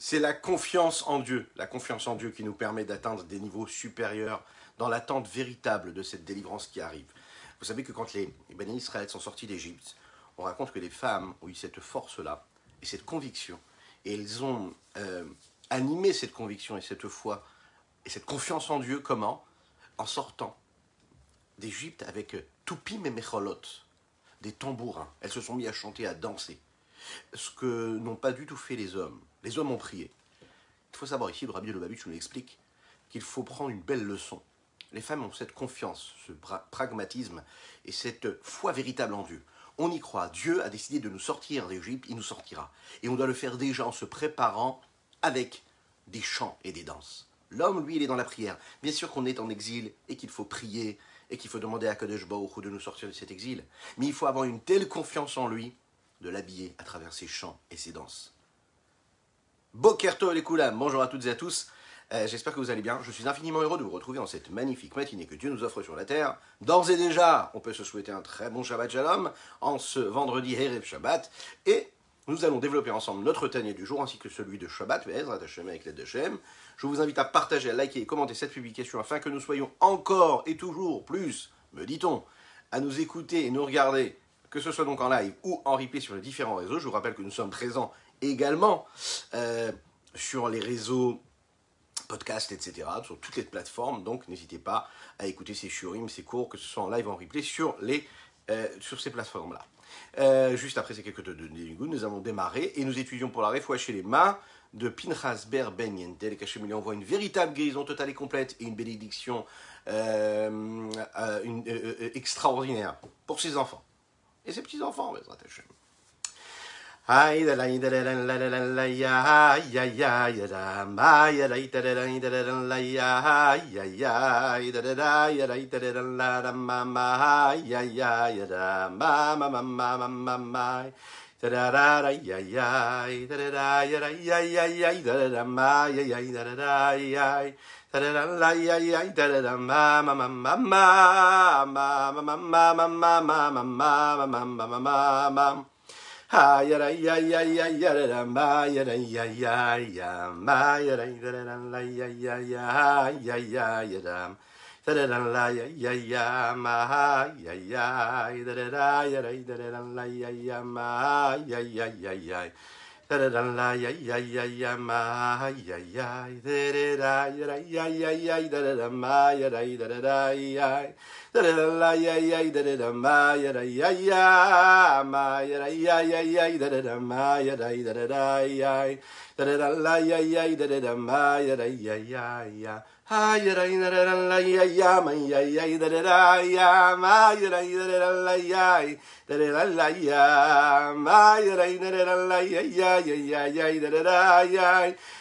C'est la confiance en Dieu qui nous permet d'atteindre des niveaux supérieurs dans l'attente véritable de cette délivrance qui arrive. Vous savez que quand les Béné Israël sont sortis d'Égypte, on raconte que les femmes ont eu cette force-là et cette conviction, et elles ont animé cette conviction et cette foi et cette confiance en Dieu. Comment? En sortant d'Égypte avec toupim et mecholot, des tambourins. Elles se sont mises à chanter, à danser. Ce que n'ont pas du tout fait les hommes. Les hommes ont prié. Il faut savoir ici, le rabbi de Lubavitch nous explique qu'il faut prendre une belle leçon. Les femmes ont cette confiance, ce pragmatisme et cette foi véritable en Dieu. On y croit. Dieu a décidé de nous sortir d'Égypte, il nous sortira. Et on doit le faire déjà en se préparant avec des chants et des danses. L'homme, lui, il est dans la prière. Bien sûr qu'on est en exil et qu'il faut prier et qu'il faut demander à Kadosh Baruch Hu de nous sortir de cet exil. Mais il faut avoir une telle confiance en lui de l'habiller à travers ses chants et ses danses. Boker Tov les Koulam, bonjour à toutes et à tous. J'espère que vous allez bien. Je suis infiniment heureux de vous retrouver dans cette magnifique matinée que Dieu nous offre sur la terre. D'ores et déjà, on peut se souhaiter un très bon Shabbat Shalom en ce vendredi Erev Shabbat. Et nous allons développer ensemble notre Tanya du jour ainsi que celui de Shabbat, Be'ezrat Hashem avec l'aide d'Hashem. Je vous invite à partager, à liker et commenter cette publication afin que nous soyons encore et toujours plus, me dit-on, à nous écouter et nous regarder, que ce soit donc en live ou en replay sur les différents réseaux. Je vous rappelle que nous sommes présents également sur les réseaux podcast, etc., sur toutes les plateformes, donc n'hésitez pas à écouter ces shurim, ces cours, que ce soit en live ou en replay, sur ces plateformes-là. Juste après ces quelques nous avons démarré et nous étudions pour la réfoua chez les mains de Pinchas Ber Ben Yentel, et qu'Hachem lui envoie une véritable guérison totale et complète et une bénédiction extraordinaire pour ses enfants et ses petits-enfants, Bezrat Hashem. Ay da la da la la la la ya ya ya ya da ma ya da da la ya ya ya da da ya da la da ma ma ya ya da ma ma ma ma ma ma da da ya ya da ya ya da ma ya ya da ya da la ya ya da ma ma ma ma ma ma ma ma ma ma ma ma ma ha ya da ya ya ya ya da ma ya da ya ya ya ma ya da la ya ya ya ya ya ya da da la ya ya ya ma ya ya da ya la ya ya ma ya ya ya ya da la ya ya ya ya ma ya ya da ya ya ya da ma ya da ya la ya ya da ma ya da ya ya ma ya da ya ya ya da ma ya da ya la ya ya da ma ya da ya ya ha ya da la ya ya ma ya ya ya ma ya da la ya la ya ma ya da la ya ya ya ya da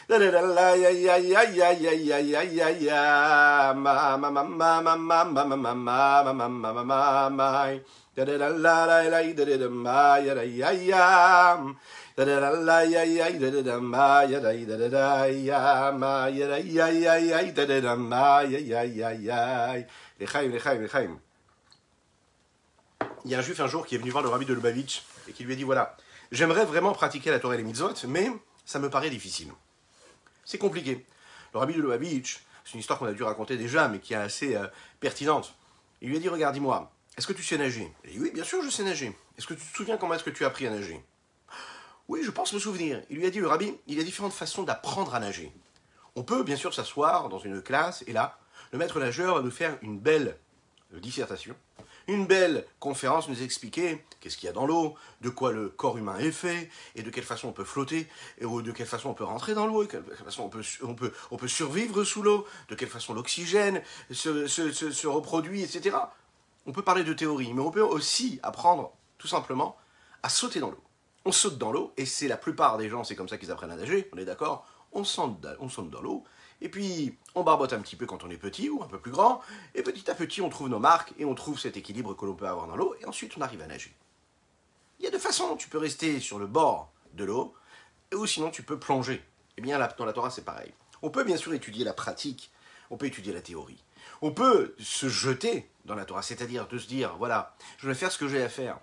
ya la ya ya ya ya ya ya ya ya ma ma ma ma ma ma ma ma ma ma ma ma ma ma da da la la la da ma ya da ya ya da da la ya ya da ma ya da ya ma ya da ya ya ya da ma ya ya ya ya Lechaim. Il y a un juif un jour qui est venu voir le rabbi de Lubavitch et qui lui a dit voilà, j'aimerais vraiment pratiquer la Torah et les mitzvot, mais ça me paraît difficile. C'est compliqué. Le rabbi de Lubavitch, c'est une histoire qu'on a dû raconter déjà, mais qui est assez pertinente. Il lui a dit regarde, dis-moi, est-ce que tu sais nager? Il a dit oui, bien sûr, je sais nager. Est-ce que tu te souviens comment est-ce que tu as appris à nager? Oui, je pense me souvenir. Il lui a dit, le rabbi, il y a différentes façons d'apprendre à nager. On peut bien sûr s'asseoir dans une classe, et là, le maître nageur va nous faire une belle dissertation, une belle conférence, nous expliquer qu'est-ce qu'il y a dans l'eau, de quoi le corps humain est fait, et de quelle façon on peut flotter, et de quelle façon on peut rentrer dans l'eau, et de quelle façon on peut survivre sous l'eau, de quelle façon l'oxygène se reproduit, etc. On peut parler de théorie, mais on peut aussi apprendre, tout simplement, à sauter dans l'eau. On saute dans l'eau, et c'est la plupart des gens, c'est comme ça qu'ils apprennent à nager, on est d'accord? On saute dans l'eau, et puis on barbote un petit peu quand on est petit ou un peu plus grand, et petit à petit on trouve nos marques, et on trouve cet équilibre que l'on peut avoir dans l'eau, et ensuite on arrive à nager. Il y a deux façons, tu peux rester sur le bord de l'eau, ou sinon tu peux plonger. Eh bien dans la Torah c'est pareil. On peut bien sûr étudier la pratique, on peut étudier la théorie. On peut se jeter dans la Torah, c'est-à-dire de se dire, voilà, je vais faire ce que j'ai à faire.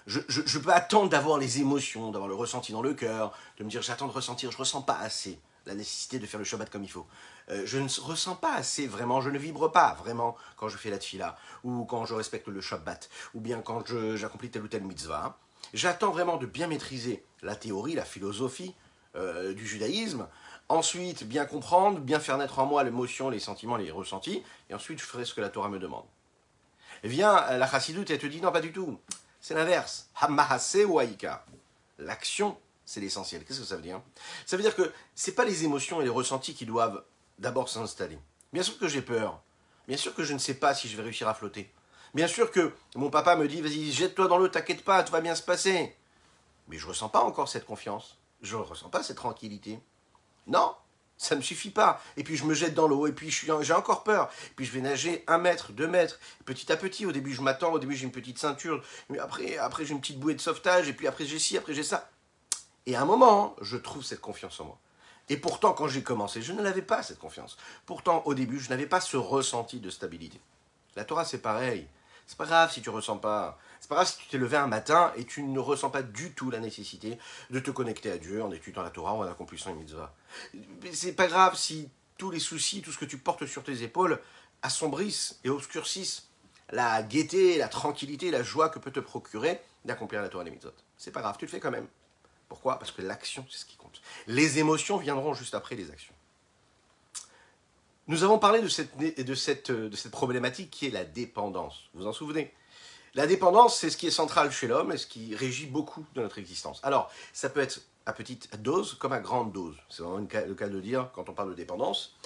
Je peux attendre d'avoir les émotions, d'avoir le ressenti dans le cœur, de me dire j'attends de ressentir, je ne ressens pas assez la nécessité de faire le Shabbat comme il faut. Je ne ressens pas assez vraiment, je ne vibre pas vraiment quand je fais la tfila, ou quand je respecte le Shabbat, ou bien quand j'accomplis telle ou telle mitzvah. J'attends vraiment de bien maîtriser la théorie, la philosophie du judaïsme. Ensuite, bien comprendre, bien faire naître en moi l'émotion, les sentiments, les ressentis. Et ensuite, je ferai ce que la Torah me demande. Eh bien, la chassidoute, elle te dit non, pas du tout. C'est l'inverse. Hamahase ou aïka. L'action, c'est l'essentiel. Qu'est-ce que ça veut dire? Ça veut dire que ce n'est pas les émotions et les ressentis qui doivent d'abord s'installer. Bien sûr que j'ai peur. Bien sûr que je ne sais pas si je vais réussir à flotter. Bien sûr que mon papa me dit, vas-y, jette-toi dans l'eau, t'inquiète pas, tout va bien se passer. Mais je ne ressens pas encore cette confiance. Je ne ressens pas cette tranquillité. Non, ça ne me suffit pas. Et puis je me jette dans l'eau, et puis j'ai encore peur. Et puis je vais nager 1 mètre, 2 mètres. Petit à petit, au début je m'attends, au début j'ai une petite ceinture, mais après j'ai une petite bouée de sauvetage, et puis après j'ai ci, après j'ai ça. Et à un moment, je trouve cette confiance en moi. Et pourtant, quand j'ai commencé, je ne l'avais pas, cette confiance. Pourtant, au début, je n'avais pas ce ressenti de stabilité. La Torah, c'est pareil. C'est pas grave si tu ressens pas. C'est pas grave si tu t'es levé un matin et tu ne ressens pas du tout la nécessité de te connecter à Dieu en étudiant la Torah ou en accomplissant une mitzvah. C'est pas grave si tous les soucis, tout ce que tu portes sur tes épaules assombrissent et obscurcissent la gaieté, la tranquillité, la joie que peut te procurer d'accomplir la Torah et les mitzvot. C'est pas grave, tu le fais quand même. Pourquoi? Parce que l'action, c'est ce qui compte. Les émotions viendront juste après les actions. Nous avons parlé de cette problématique qui est la dépendance. Vous vous en souvenez? La dépendance, c'est ce qui est central chez l'homme et ce qui régit beaucoup de notre existence. Alors, ça peut être à petite dose comme à grande dose. C'est vraiment le cas de dire quand on parle de dépendance.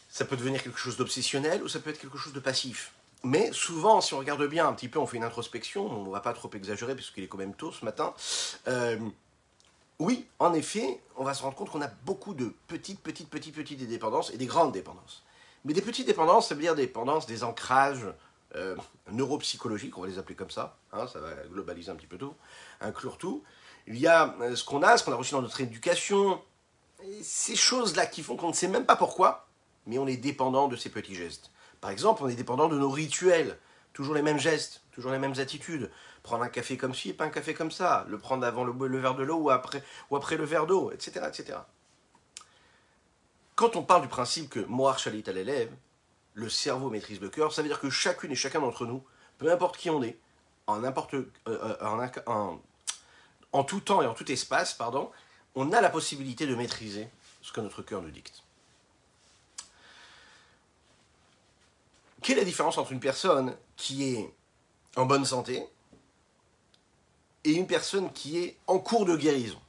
Ça peut devenir quelque chose d'obsessionnel ou ça peut être quelque chose de passif. Mais souvent, si on regarde bien un petit peu, on fait une introspection, on ne va pas trop exagérer puisqu'il est quand même tôt ce matin. Oui, en effet, on va se rendre compte qu'on a beaucoup de petites dépendances et des grandes dépendances. Mais des petites dépendances, ça veut dire des dépendances, des ancrages neuropsychologiques, on va les appeler comme ça, hein, ça va globaliser un petit peu tout, inclure tout. Il y a ce qu'on a reçu dans notre éducation, et ces choses-là qui font qu'on ne sait même pas pourquoi, mais on est dépendant de ces petits gestes. Par exemple, on est dépendant de nos rituels, toujours les mêmes gestes, toujours les mêmes attitudes. Prendre un café comme ci et pas un café comme ça. Le prendre avant le verre de l'eau ou après le verre d'eau, etc., etc. Quand on parle du principe que Mohar Shalit à l'élève, le cerveau maîtrise le cœur, ça veut dire que chacune et chacun d'entre nous, peu importe qui on est, en tout temps et en tout espace, pardon, on a la possibilité de maîtriser ce que notre cœur nous dicte. Quelle est la différence entre une personne qui est en bonne santé et une personne qui est en cours de guérison?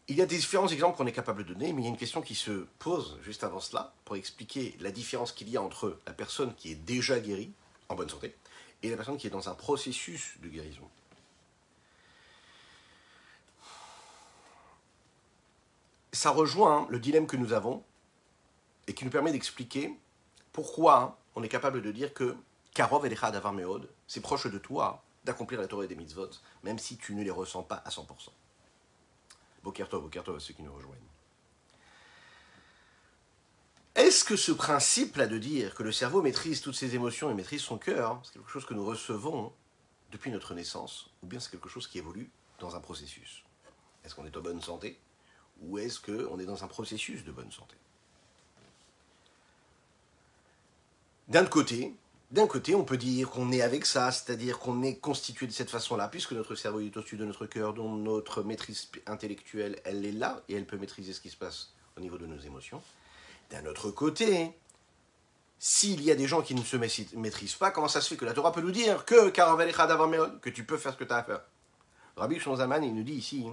Il y a des différents exemples qu'on est capable de donner, mais il y a une question qui se pose juste avant cela pour expliquer la différence qu'il y a entre la personne qui est déjà guérie, en bonne santé, et la personne qui est dans un processus de guérison. Ça rejoint le dilemme que nous avons et qui nous permet d'expliquer pourquoi on est capable de dire que Karov Elecha Davar Meod, c'est proche de toi d'accomplir la Torah et des mitzvot, même si tu ne les ressens pas à 100%. Boker Tov à ceux qui nous rejoignent. Est-ce que ce principe-là de dire que le cerveau maîtrise toutes ses émotions et maîtrise son cœur, c'est quelque chose que nous recevons depuis notre naissance, ou bien c'est quelque chose qui évolue dans un processus? Est-ce qu'on est en bonne santé, ou est-ce qu'on est dans un processus de bonne santé? D'un côté, on peut dire qu'on est avec ça, c'est-à-dire qu'on est constitué de cette façon-là, puisque notre cerveau est au-dessus de notre cœur, dont notre maîtrise intellectuelle, elle est là, et elle peut maîtriser ce qui se passe au niveau de nos émotions. D'un autre côté, s'il y a des gens qui ne se maîtrisent pas, comment ça se fait que la Torah peut nous dire que tu peux faire ce que tu as à faire? Rabbi Shimon Zalman, il nous dit ici,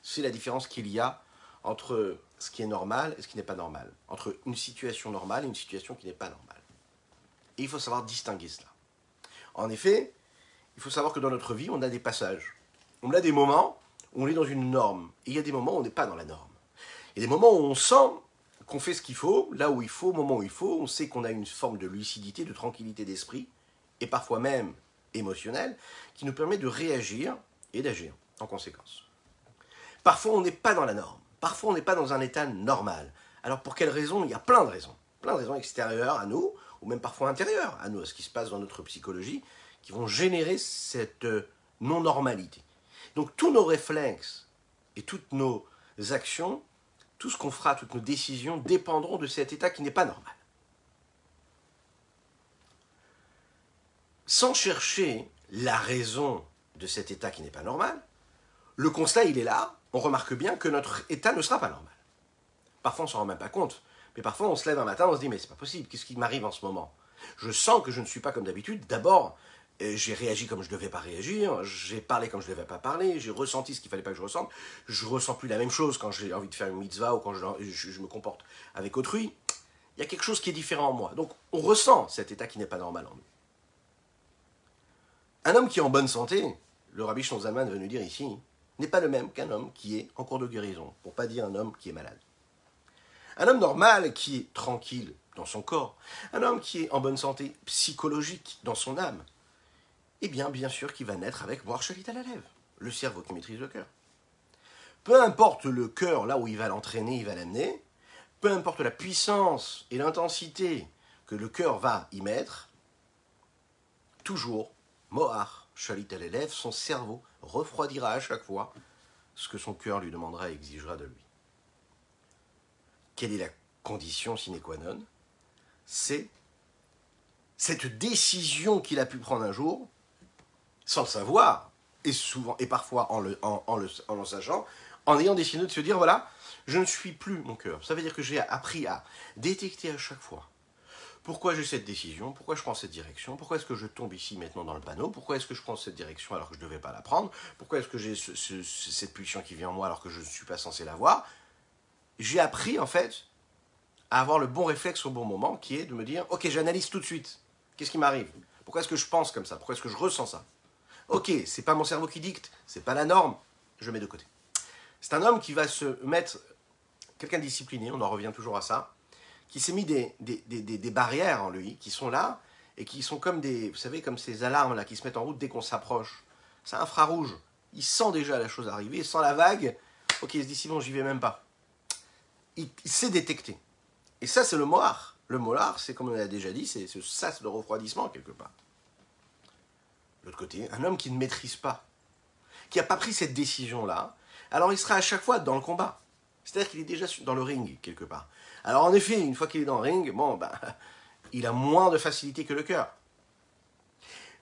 c'est la différence qu'il y a entre ce qui est normal et ce qui n'est pas normal, entre une situation normale et une situation qui n'est pas normale. Et il faut savoir distinguer cela. En effet, il faut savoir que dans notre vie, on a des passages. On a des moments où on est dans une norme. Et il y a des moments où on n'est pas dans la norme. Il y a des moments où on sent qu'on fait ce qu'il faut, là où il faut, au moment où il faut. On sait qu'on a une forme de lucidité, de tranquillité d'esprit, et parfois même émotionnelle, qui nous permet de réagir et d'agir en conséquence. Parfois, on n'est pas dans la norme. Parfois, on n'est pas dans un état normal. Alors, pour quelles raisons? Il y a plein de raisons. Plein de raisons extérieures à nous, ou même parfois intérieures à nous, à ce qui se passe dans notre psychologie, qui vont générer cette non-normalité. Donc tous nos réflexes et toutes nos actions, tout ce qu'on fera, toutes nos décisions dépendront de cet état qui n'est pas normal. Sans chercher la raison de cet état qui n'est pas normal, le constat il est là, on remarque bien que notre état ne sera pas normal. Parfois on ne s'en rend même pas compte, mais parfois on se lève un matin, on se dit mais c'est pas possible, qu'est-ce qui m'arrive en ce moment? Je sens que je ne suis pas comme d'habitude, d'abord j'ai réagi comme je ne devais pas réagir, j'ai parlé comme je ne devais pas parler, j'ai ressenti ce qu'il ne fallait pas que je ressente, je ne ressens plus la même chose quand j'ai envie de faire une mitzvah ou quand je me comporte avec autrui. Il y a quelque chose qui est différent en moi. Donc on ressent cet état qui n'est pas normal en nous. Un homme qui est en bonne santé, le Rabbi Shlomo Zalman veut nous dire ici, n'est pas le même qu'un homme qui est en cours de guérison, pour ne pas dire un homme qui est malade. Un homme normal qui est tranquille dans son corps, un homme qui est en bonne santé psychologique dans son âme, eh bien sûr qu'il va naître avec Moar Shalit à la lèvre, le cerveau qui maîtrise le cœur. Peu importe le cœur, là où il va l'entraîner, il va l'amener, peu importe la puissance et l'intensité que le cœur va y mettre, toujours, Moar Shalit à l'élève, son cerveau refroidira à chaque fois ce que son cœur lui demandera et exigera de lui. Quelle est la condition sine qua non? C'est cette décision qu'il a pu prendre un jour, sans le savoir, et souvent et parfois en le sachant, en ayant décidé de se dire, voilà, je ne suis plus mon cœur. Ça veut dire que j'ai appris à détecter à chaque fois pourquoi j'ai cette décision, pourquoi je prends cette direction, pourquoi est-ce que je tombe ici maintenant dans le panneau, pourquoi est-ce que je prends cette direction alors que je ne devais pas la prendre, pourquoi est-ce que j'ai cette pulsion qui vient en moi alors que je ne suis pas censé l'avoir. J'ai appris en fait à avoir le bon réflexe au bon moment, qui est de me dire, ok, j'analyse tout de suite, qu'est-ce qui m'arrive, pourquoi est-ce que je pense comme ça, pourquoi est-ce que je ressens ça. Ok, c'est pas mon cerveau qui dicte, c'est pas la norme, je mets de côté. C'est un homme qui va se mettre, quelqu'un de discipliné, on en revient toujours à ça, qui s'est mis des barrières en lui, qui sont là, et qui sont comme vous savez, comme ces alarmes là, qui se mettent en route dès qu'on s'approche. C'est un infrarouge. Il sent déjà la chose arriver, il sent la vague, ok, il se dit, si bon, j'y vais même pas. Il sait détecter. Et ça, c'est le molar. Le molar, c'est comme on l'a déjà dit, c'est ce sas de refroidissement quelque part. De l'autre côté, un homme qui ne maîtrise pas, qui n'a pas pris cette décision-là, alors il sera à chaque fois dans le combat. C'est-à-dire qu'il est déjà dans le ring, quelque part. Alors en effet, une fois qu'il est dans le ring, bon, il a moins de facilité que le cœur.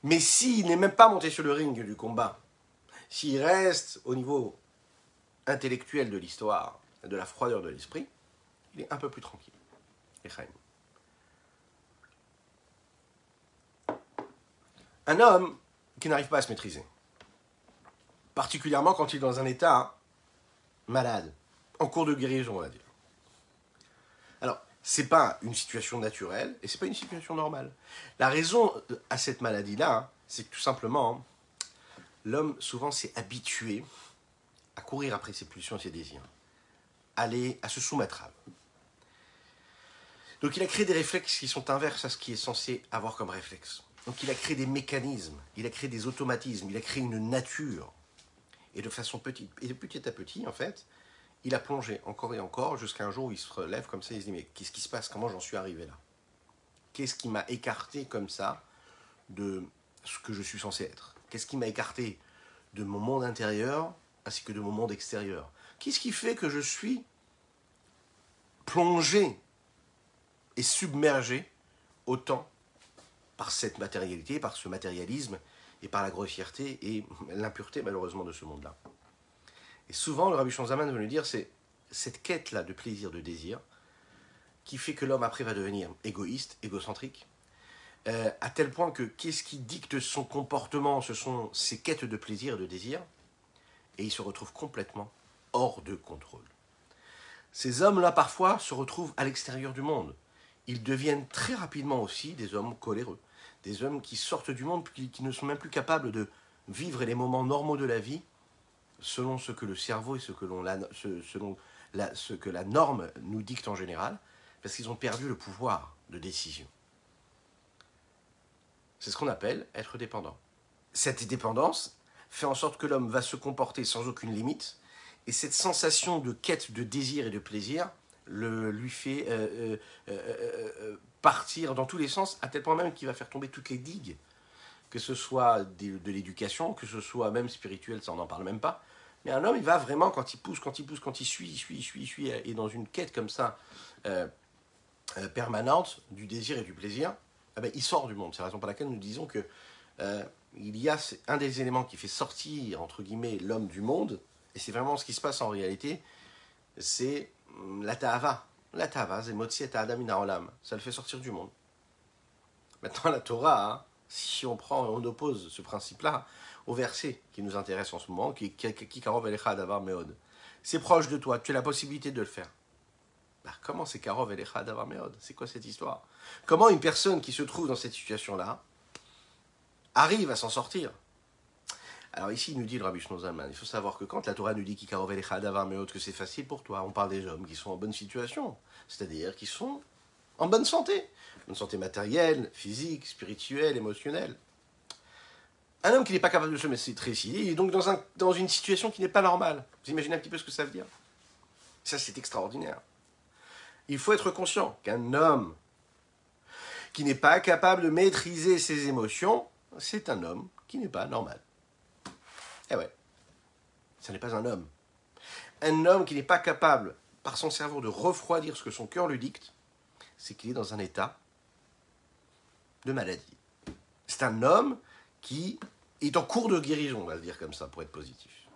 Mais s'il n'est même pas monté sur le ring du combat, s'il reste au niveau intellectuel de l'histoire, de la froideur de l'esprit, il est un peu plus tranquille. Un homme qui n'arrive pas à se maîtriser, particulièrement quand il est dans un état malade, en cours de guérison, on va dire. Alors, c'est pas une situation naturelle et c'est pas une situation normale. La raison à cette maladie-là, c'est que tout simplement, l'homme souvent s'est habitué à courir après ses pulsions et ses désirs, à se soumettre à eux. Donc il a créé des réflexes qui sont inverses à ce qui est censé avoir comme réflexe. Donc il a créé des mécanismes, il a créé des automatismes, il a créé une nature. Et de façon petite, et de petit à petit, en fait, il a plongé encore et encore jusqu'à un jour où il se relève comme ça, il se dit mais qu'est-ce qui se passe, comment j'en suis arrivé là? Qu'est-ce qui m'a écarté comme ça de ce que je suis censé être? Qu'est-ce qui m'a écarté de mon monde intérieur ainsi que de mon monde extérieur? Qu'est-ce qui fait que je suis plongé et submergé autant par cette matérialité, par ce matérialisme et par la grossièreté et l'impureté malheureusement de ce monde-là. Et souvent, le Rabbi Shlomo Zalman veut nous dire, c'est cette quête-là de plaisir, de désir, qui fait que l'homme après va devenir égoïste, égocentrique, à tel point que qu'est-ce qui dicte son comportement, ce sont ses quêtes de plaisir et de désir, et il se retrouve complètement hors de contrôle. Ces hommes-là, parfois, se retrouvent à l'extérieur du monde. Ils deviennent très rapidement aussi des hommes coléreux, des hommes qui sortent du monde, qui ne sont même plus capables de vivre les moments normaux de la vie selon ce que le cerveau et ce que la norme nous dicte en général, parce qu'ils ont perdu le pouvoir de décision. C'est ce qu'on appelle être dépendant. Cette dépendance fait en sorte que l'homme va se comporter sans aucune limite, et cette sensation de quête de désir et de plaisir lui fait partir dans tous les sens, à tel point même qu'il va faire tomber toutes les digues, que ce soit de l'éducation, que ce soit même spirituel, ça on n'en parle même pas. Mais un homme, il va vraiment, quand il pousse, quand il suit, et dans une quête comme ça, permanente, du désir et du plaisir, eh ben, il sort du monde. C'est la raison pour laquelle nous disons que il y a un des éléments qui fait sortir, entre guillemets, l'homme du monde, et c'est vraiment ce qui se passe en réalité, c'est la ta'ava. La ta'ava, c'est motzi et adam min haolam. Ça le fait sortir du monde. Maintenant, la Torah, hein, si on prend et on oppose ce principe-là au verset qui nous intéresse en ce moment, qui karov elecha davar meod. C'est proche de toi, tu as la possibilité de le faire. Bah, comment c'est karov elecha davar meod? C'est quoi cette histoire? Comment une personne qui se trouve dans cette situation-là arrive à s'en sortir? Alors ici, il nous dit le Rabbi Shlomo Zalman, il faut savoir que quand la Torah nous dit Kikarov elecha davar meod, que c'est facile pour toi, on parle des hommes qui sont en bonne situation, c'est-à-dire qui sont en bonne santé matérielle, physique, spirituelle, émotionnelle. Un homme qui n'est pas capable de se maîtriser, il est donc dans une situation qui n'est pas normale. Vous imaginez un petit peu ce que ça veut dire? Ça, c'est extraordinaire. Il faut être conscient qu'un homme qui n'est pas capable de maîtriser ses émotions, c'est un homme qui n'est pas normal. Eh ouais, ça n'est pas un homme. Un homme qui n'est pas capable, par son cerveau, de refroidir ce que son cœur lui dicte, c'est qu'il est dans un état de maladie. C'est un homme qui est en cours de guérison, on va le dire comme ça, pour être positif.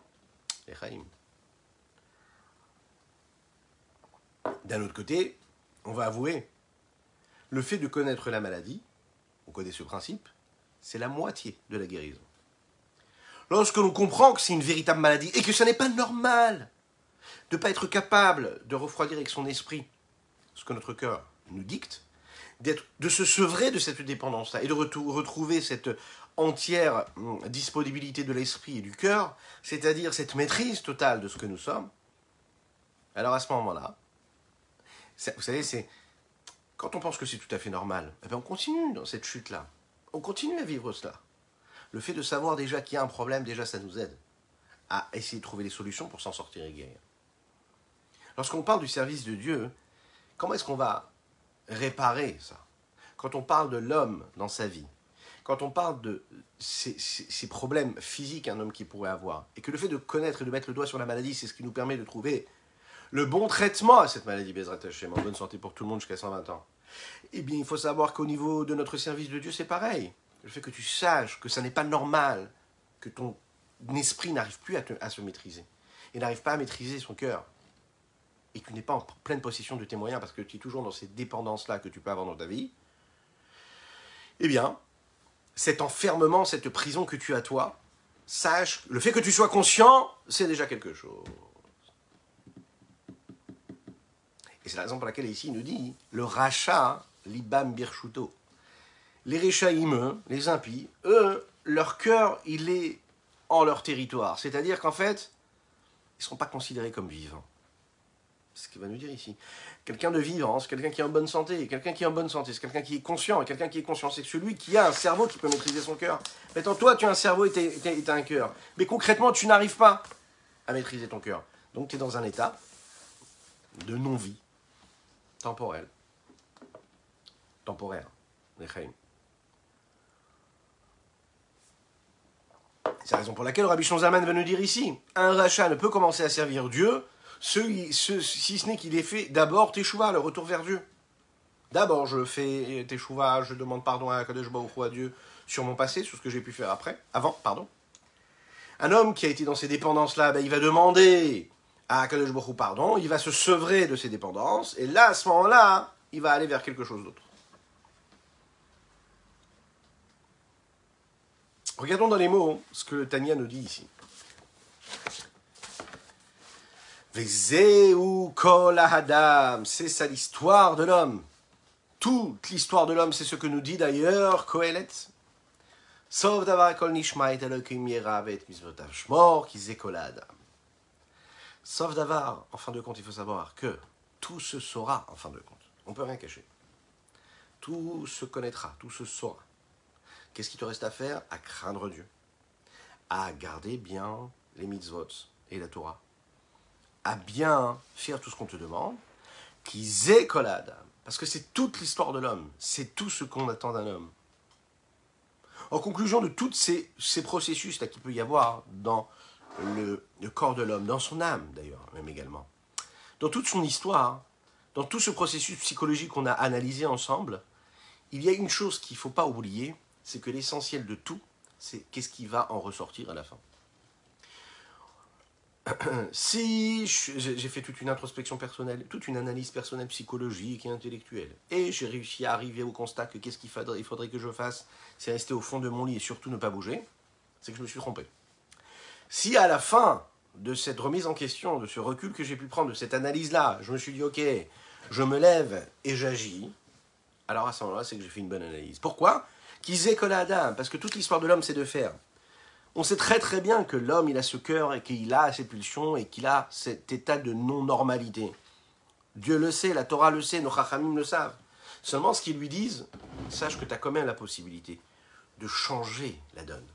D'un autre côté, on va avouer, le fait de connaître la maladie, on connaît ce principe, c'est la moitié de la guérison. Lorsque l'on comprend que c'est une véritable maladie et que ce n'est pas normal de ne pas être capable de refroidir avec son esprit ce que notre cœur nous dicte, de se sevrer de cette dépendance-là et de retrouver cette entière disponibilité de l'esprit et du cœur, c'est-à-dire cette maîtrise totale de ce que nous sommes, alors à ce moment-là, vous savez, c'est quand on pense que c'est tout à fait normal, eh bien on continue dans cette chute-là. On continue à vivre cela. Le fait de savoir déjà qu'il y a un problème, déjà ça nous aide à essayer de trouver des solutions pour s'en sortir et guérir. Lorsqu'on parle du service de Dieu, comment est-ce qu'on va réparer ça? Quand on parle de l'homme dans sa vie, quand on parle de ces problèmes physiques qu'un homme qui pourrait avoir, et que le fait de connaître et de mettre le doigt sur la maladie, c'est ce qui nous permet de trouver le bon traitement à cette maladie, Bezrat Hashem, en bonne santé pour tout le monde jusqu'à 120 ans, eh bien il faut savoir qu'au niveau de notre service de Dieu, c'est pareil. Le fait que tu saches que ça n'est pas normal, que ton esprit n'arrive plus à se maîtriser, et n'arrive pas à maîtriser son cœur, et que tu n'es pas en pleine possession de tes moyens, parce que tu es toujours dans ces dépendances-là que tu peux avoir dans ta vie, eh bien, cet enfermement, cette prison que tu as toi, sache, le fait que tu sois conscient, c'est déjà quelque chose. Et c'est la raison pour laquelle ici il nous dit, le rachat, l'ibam birshuto. Les réchaïm, les impies, eux, leur cœur, il est en leur territoire. C'est-à-dire qu'en fait, ils ne sont pas considérés comme vivants. C'est ce qu'il va nous dire ici. Quelqu'un de vivant, c'est quelqu'un qui est en bonne santé. Quelqu'un qui est en bonne santé, c'est quelqu'un qui est conscient. Et quelqu'un qui est conscient, c'est celui qui a un cerveau qui peut maîtriser son cœur. Maintenant, toi, tu as un cerveau et tu as un cœur. Mais concrètement, tu n'arrives pas à maîtriser ton cœur. Donc, tu es dans un état de non-vie. Temporel. Temporaire. C'est la raison pour laquelle Rabbi Shlomo Zalman va nous dire ici, un rachat ne peut commencer à servir Dieu si ce n'est qu'il ait fait d'abord teshuva, le retour vers Dieu. D'abord, je fais teshuva, je demande pardon à Kadosh Baruch Hu, à Dieu, sur mon passé, sur ce que j'ai pu faire avant. Un homme qui a été dans ces dépendances-là, ben, il va demander à Kadosh Baruch Hu pardon, il va se sevrer de ses dépendances, et là, à ce moment-là, il va aller vers quelque chose d'autre. Regardons dans les mots ce que Tania nous dit ici. Vezeu kol ha'adam, c'est ça l'histoire de l'homme. Toute l'histoire de l'homme, c'est ce que nous dit d'ailleurs Kohelet. Sauf davar kol nishma et elokim yerav et mizvotav shmor ki ze kol ha'adam. Sauf davar, en fin de compte, il faut savoir que tout se saura, en fin de compte. On ne peut rien cacher. Tout se connaîtra, tout se saura. Qu'est-ce qu'il te reste à faire? À craindre Dieu. À garder bien les mitzvot et la Torah. À bien faire tout ce qu'on te demande. Qui zé kol ha'adam. Parce que c'est toute l'histoire de l'homme. C'est tout ce qu'on attend d'un homme. En conclusion de tous ces processus qu'il peut y avoir dans le corps de l'homme, dans son âme d'ailleurs, même également, dans toute son histoire, dans tout ce processus psychologique qu'on a analysé ensemble, il y a une chose qu'il ne faut pas oublier, c'est que l'essentiel de tout, c'est qu'est-ce qui va en ressortir à la fin. Si j'ai fait toute une introspection personnelle, toute une analyse personnelle, psychologique et intellectuelle, et j'ai réussi à arriver au constat que qu'est-ce qu'il faudrait que je fasse, c'est rester au fond de mon lit et surtout ne pas bouger, c'est que je me suis trompé. Si à la fin de cette remise en question, de ce recul que j'ai pu prendre, de cette analyse-là, je me suis dit, ok, je me lève et j'agis, alors à ce moment-là, c'est que j'ai fait une bonne analyse. Pourquoi? Qu'ils que la Adam, parce que toute l'histoire de l'homme, c'est de faire. On sait très très bien que l'homme, il a ce cœur et qu'il a ses pulsions et qu'il a cet état de non-normalité. Dieu le sait, la Torah le sait, nos chachamim le savent. Seulement, ce qu'ils lui disent, sache que tu as quand même la possibilité de changer la donne.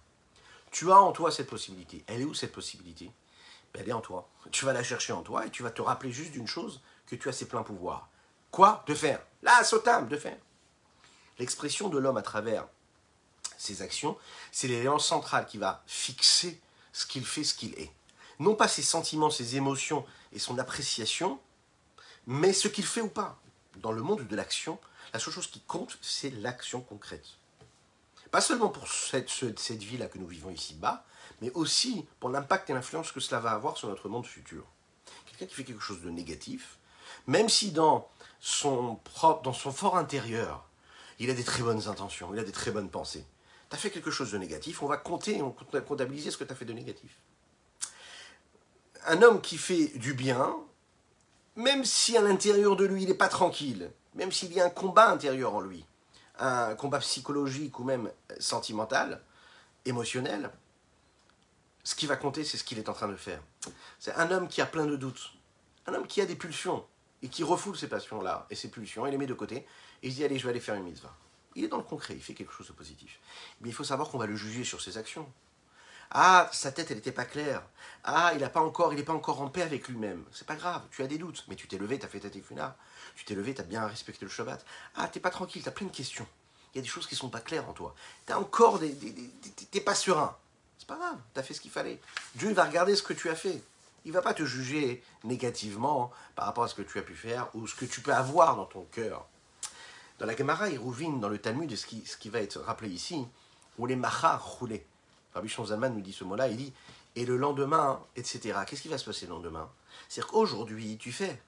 Tu as en toi cette possibilité. Elle est où cette possibilité? Ben, elle est en toi. Tu vas la chercher en toi et tu vas te rappeler juste d'une chose, que tu as ses pleins pouvoirs. Quoi? De faire. Là, sotam, de faire. L'expression de l'homme à travers ses actions, c'est l'élément central qui va fixer ce qu'il fait, ce qu'il est. Non pas ses sentiments, ses émotions et son appréciation, mais ce qu'il fait ou pas. Dans le monde de l'action, la seule chose qui compte, c'est l'action concrète. Pas seulement pour cette vie-là que nous vivons ici-bas, mais aussi pour l'impact et l'influence que cela va avoir sur notre monde futur. Quelqu'un qui fait quelque chose de négatif, même si dans son fort intérieur, il a des très bonnes intentions, il a des très bonnes pensées, tu as fait quelque chose de négatif, on va compter, on va comptabiliser ce que tu as fait de négatif. Un homme qui fait du bien, même si à l'intérieur de lui il n'est pas tranquille, même s'il y a un combat intérieur en lui, un combat psychologique ou même sentimental, émotionnel, ce qui va compter, c'est ce qu'il est en train de faire. C'est un homme qui a plein de doutes, un homme qui a des pulsions et qui refoule ces passions-là et ces pulsions, il les met de côté et il se dit allez, je vais aller faire une mitzvah. Il est dans le concret, il fait quelque chose de positif. Mais il faut savoir qu'on va le juger sur ses actions. Ah, sa tête, elle n'était pas claire. Ah, il n'est pas encore en paix avec lui-même. C'est pas grave, tu as des doutes, mais tu t'es levé, tu as fait ta tefuna. Tu t'es levé, tu as bien respecté le Shabbat. Ah, t'es pas tranquille, tu as plein de questions. Il y a des choses qui sont pas claires en toi. Tu as encore t'es pas serein. C'est pas grave, tu as fait ce qu'il fallait. Dieu va regarder ce que tu as fait. Il va pas te juger négativement par rapport à ce que tu as pu faire ou ce que tu peux avoir dans ton cœur. Dans la Gemara, Hérouvine, dans le Talmud, ce qui va être rappelé ici, où les machar roulés. Rabbi Zalman nous dit ce mot-là, il dit, et le lendemain, etc. Qu'est-ce qui va se passer le lendemain? C'est-à-dire qu'aujourd'hui, tu fais.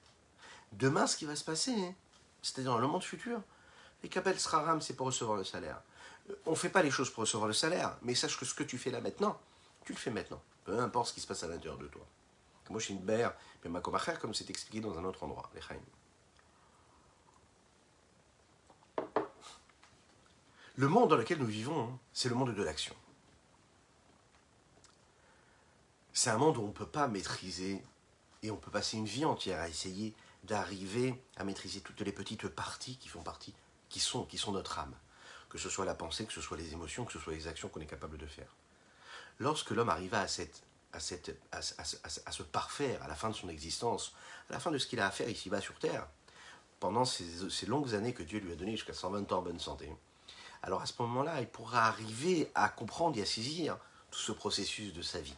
Demain, ce qui va se passer, c'est-à-dire dans le monde futur, les Kabel Sraram, c'est pour recevoir le salaire. On ne fait pas les choses pour recevoir le salaire, mais sache que ce que tu fais là maintenant, tu le fais maintenant. Peu importe ce qui se passe à l'intérieur de toi. Moi, je suis une bère, mais ma comacher, comme c'est expliqué dans un autre endroit, les Chaim. Le monde dans lequel nous vivons, c'est le monde de l'action. C'est un monde où on ne peut pas maîtriser, et on peut passer une vie entière à essayer d'arriver à maîtriser toutes les petites parties qui font partie, qui sont notre âme. Que ce soit la pensée, que ce soit les émotions, que ce soit les actions qu'on est capable de faire. Lorsque l'homme arriva à se parfaire à la fin de son existence, à la fin de ce qu'il a à faire ici-bas sur Terre, pendant ces longues années que Dieu lui a données jusqu'à 120 ans en bonne santé, alors à ce moment-là, il pourra arriver à comprendre et à saisir tout ce processus de sa vie.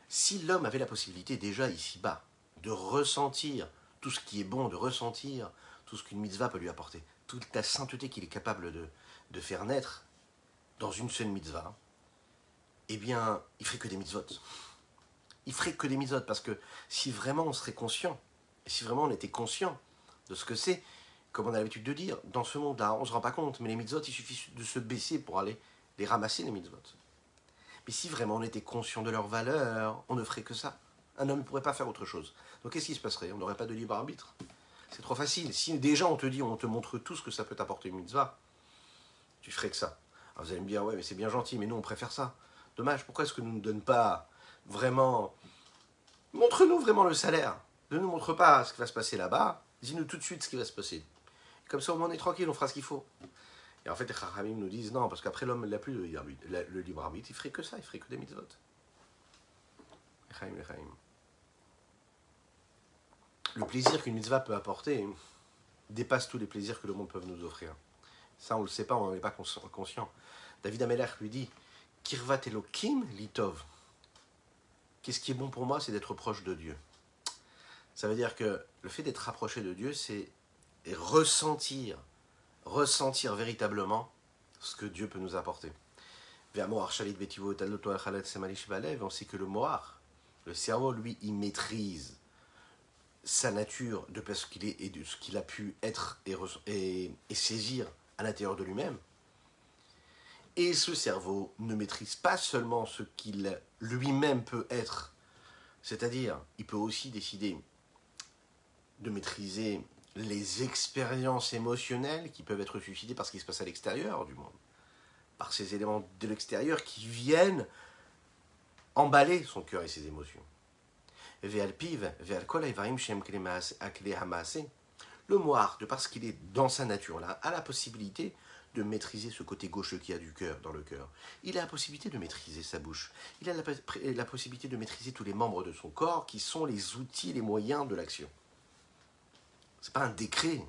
Si l'homme avait la possibilité déjà ici-bas de ressentir tout ce qui est bon, de ressentir tout ce qu'une mitzvah peut lui apporter, toute la sainteté qu'il est capable de faire naître dans une seule mitzvah, eh bien, il ferait que des mitzvot. Il ferait que des mitzvot, parce que si vraiment on serait conscient, si vraiment on était conscient de ce que c'est, comme on a l'habitude de dire, dans ce monde-là, on ne se rend pas compte, mais les mitzvot, il suffit de se baisser pour aller les ramasser, les mitzvot. Mais si vraiment on était conscient de leur valeur, on ne ferait que ça. Un homme ne pourrait pas faire autre chose. Donc qu'est-ce qui se passerait? On n'aurait pas de libre arbitre. C'est trop facile. Si déjà on te dit, on te montre tout ce que ça peut t'apporter une mitzvah, tu ferais que ça. Alors vous allez me dire, ouais, mais c'est bien gentil, mais nous on préfère ça. Dommage, pourquoi est-ce que nous ne donne pas vraiment... Montre-nous vraiment le salaire. Ne nous montre pas ce qui va se passer là-bas. Dis-nous tout de suite ce qui va se passer. Comme ça, au moins, on est tranquille, on fera ce qu'il faut. Et en fait, les Chachamim nous disent non, parce qu'après, l'homme n'a plus le libre arbitre, il ferait que ça, il ferait que des mitzvot. Les Chaim. le plaisir qu'une mitzvah peut apporter dépasse tous les plaisirs que le monde peut nous offrir. Ça, on ne le sait pas, on n'en est pas conscient. David Amelech lui dit Kirvat Elokim litov. Qu'est-ce qui est bon pour moi, c'est d'être proche de Dieu. Ça veut dire que le fait d'être rapproché de Dieu, c'est ressentir véritablement ce que Dieu peut nous apporter. On sait que le Moar, le cerveau, lui, il maîtrise sa nature de ce qu'il est et de ce qu'il a pu être et saisir à l'intérieur de lui-même. Et ce cerveau ne maîtrise pas seulement ce qu'il lui-même peut être, c'est-à-dire, il peut aussi décider de maîtriser les expériences émotionnelles qui peuvent être suscitées par ce qui se passe à l'extérieur du monde, par ces éléments de l'extérieur qui viennent emballer son cœur et ses émotions. Le moire, de parce qu'il est dans sa nature-là, a la possibilité de maîtriser ce côté gauche qu'il y a du cœur, dans le cœur. Il a la possibilité de maîtriser sa bouche. Il a la possibilité de maîtriser tous les membres de son corps qui sont les outils, les moyens de l'action. Ce n'est pas un décret.